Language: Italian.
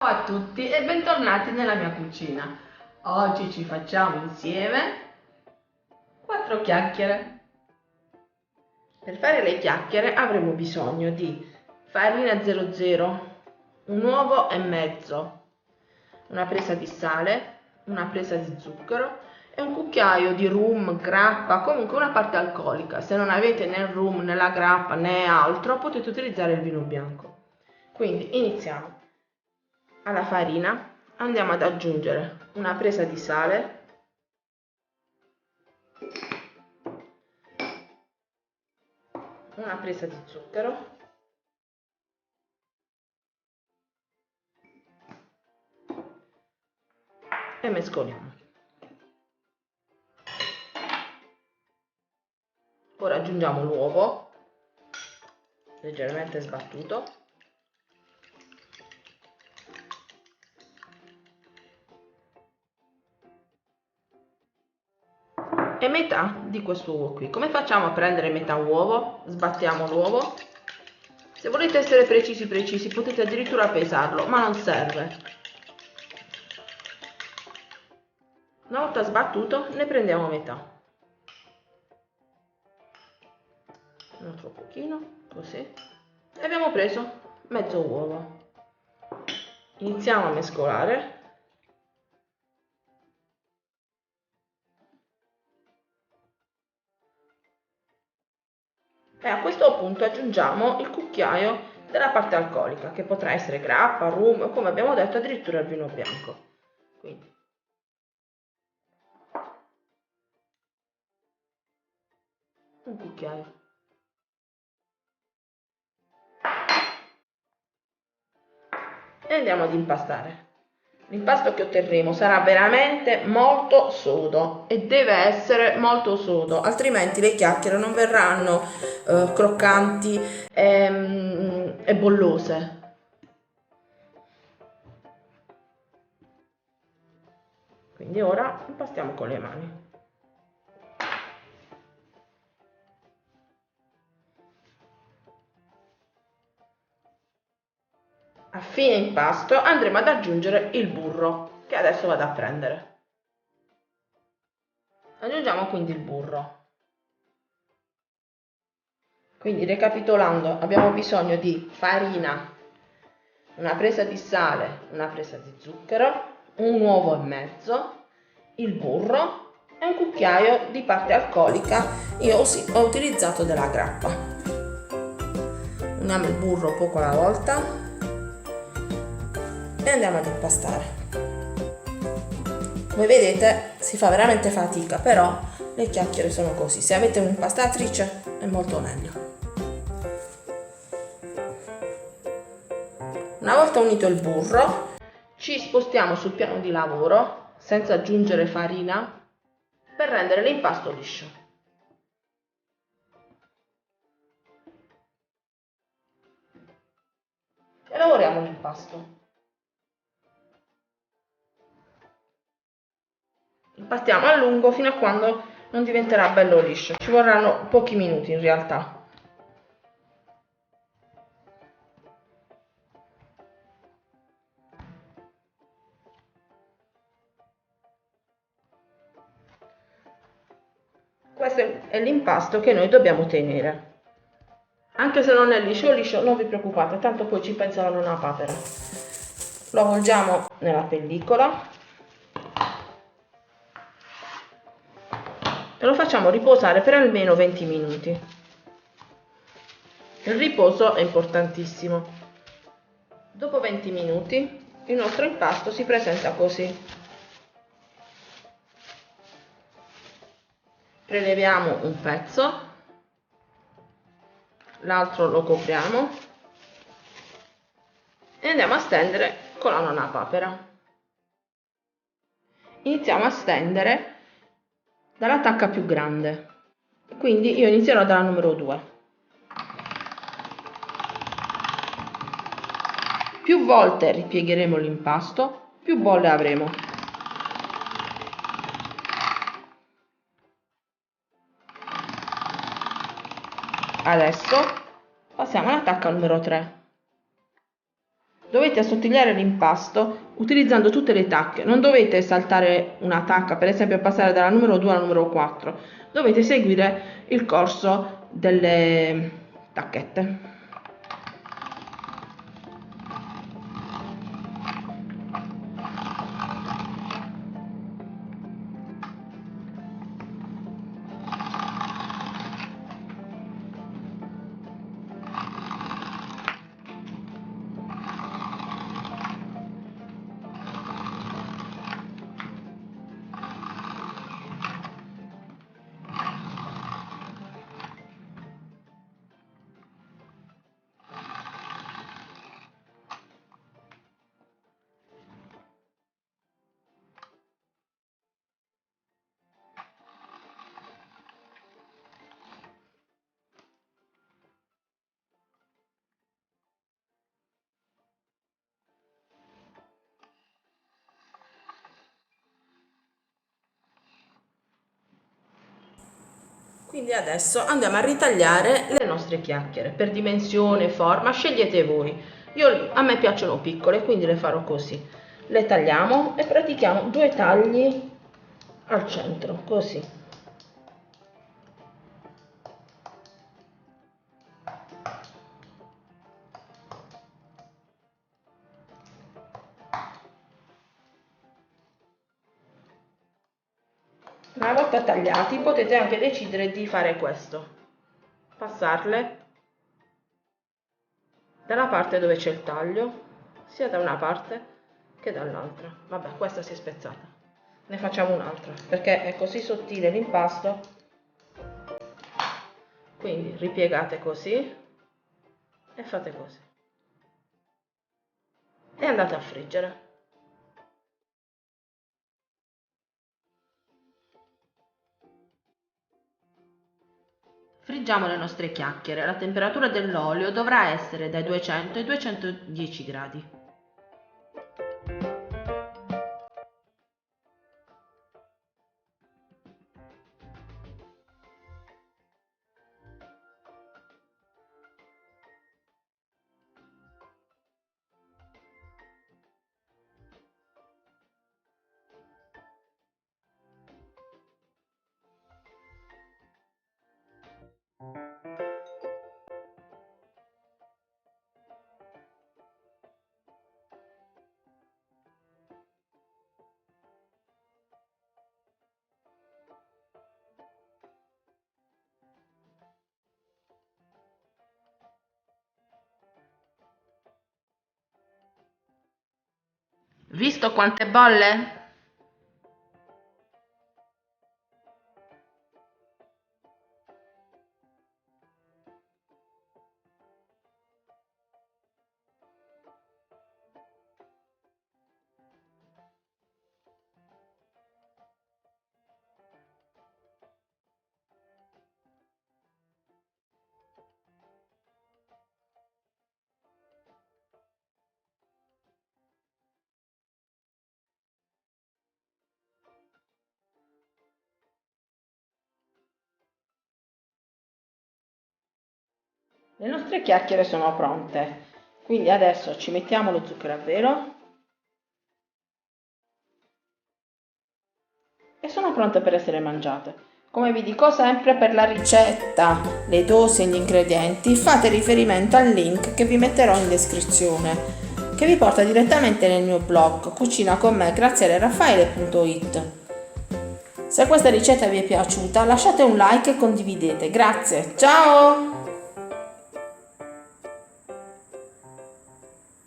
Ciao a tutti e bentornati nella mia cucina. Oggi ci facciamo insieme 4 chiacchiere. Per fare le chiacchiere avremo bisogno di farina 00, un uovo e mezzo, una presa di sale, una presa di zucchero e un cucchiaio di rum, grappa, comunque una parte alcolica. Se non avete né il rum né la grappa né altro, potete utilizzare il vino bianco. Quindi iniziamo. Alla farina andiamo ad aggiungere una presa di sale, una presa di zucchero e mescoliamo. Ora aggiungiamo l'uovo leggermente sbattuto e metà di questo uovo qui. Come facciamo a prendere metà uovo? Sbattiamo l'uovo. Se volete essere precisi potete addirittura pesarlo, ma non serve. Una volta sbattuto ne prendiamo metà. Un altro pochino, così. E abbiamo preso mezzo uovo. Iniziamo a mescolare. E a questo punto aggiungiamo il cucchiaio della parte alcolica, che potrà essere grappa, rum o, come abbiamo detto, addirittura il vino bianco. Quindi un cucchiaio. E andiamo ad impastare. L'impasto che otterremo sarà veramente molto sodo e deve essere molto sodo, altrimenti le chiacchiere non verranno croccanti e bollose. Quindi ora impastiamo con le mani. A fine impasto andremo ad aggiungere il burro, che adesso vado a prendere. Aggiungiamo quindi il burro. Quindi ricapitolando, abbiamo bisogno di farina, una presa di sale, una presa di zucchero, un uovo e mezzo, il burro e un cucchiaio di parte alcolica. Io ho utilizzato della grappa. Uniamo il burro poco alla volta e andiamo ad impastare. Come vedete si fa veramente fatica, però le chiacchiere sono così. Se avete un'impastatrice è molto meglio. Una volta unito il burro, ci spostiamo sul piano di lavoro senza aggiungere farina per rendere l'impasto liscio. E lavoriamo l'impasto. Impastiamo a lungo fino a quando non diventerà bello liscio. Ci vorranno pochi minuti in realtà. Questo è l'impasto che noi dobbiamo tenere. Anche se non è liscio, non vi preoccupate, tanto poi ci pensa la nonna papera. Lo avvolgiamo nella pellicola e lo facciamo riposare per almeno 20 minuti. Il riposo è importantissimo. Dopo 20 minuti il nostro impasto si presenta così. Preleviamo un pezzo, l'altro lo copriamo e andiamo a stendere con la nonna papera. Iniziamo a stendere dalla tacca più grande, quindi io inizierò dalla numero 2. Più volte ripiegheremo l'impasto, più bolle avremo. Adesso passiamo alla tacca numero 3. Dovete assottigliare l'impasto utilizzando tutte le tacche, non dovete saltare una tacca, per esempio passare dalla numero 2 alla numero 4, dovete seguire il corso delle tacchette. Quindi adesso andiamo a ritagliare le nostre chiacchiere per dimensione, forma, scegliete voi. A me piacciono piccole, quindi le farò così. Le tagliamo e pratichiamo 2 tagli al centro, così. Una volta tagliati potete anche decidere di fare questo, passarle dalla parte dove c'è il taglio, sia da una parte che dall'altra. Vabbè, questa si è spezzata, ne facciamo un'altra perché è così sottile l'impasto, quindi ripiegate così e fate così e andate a friggere. Friggiamo le nostre chiacchiere, la temperatura dell'olio dovrà essere dai 200 ai 210 gradi. Visto quante bolle? Le nostre chiacchiere sono pronte, quindi adesso ci mettiamo lo zucchero a velo e sono pronte per essere mangiate. Come vi dico sempre, per la ricetta, le dosi e gli ingredienti fate riferimento al link che vi metterò in descrizione, che vi porta direttamente nel mio blog cucinaconme.grazialeraffaele.it. Se questa ricetta vi è piaciuta lasciate un like e condividete. Grazie, ciao!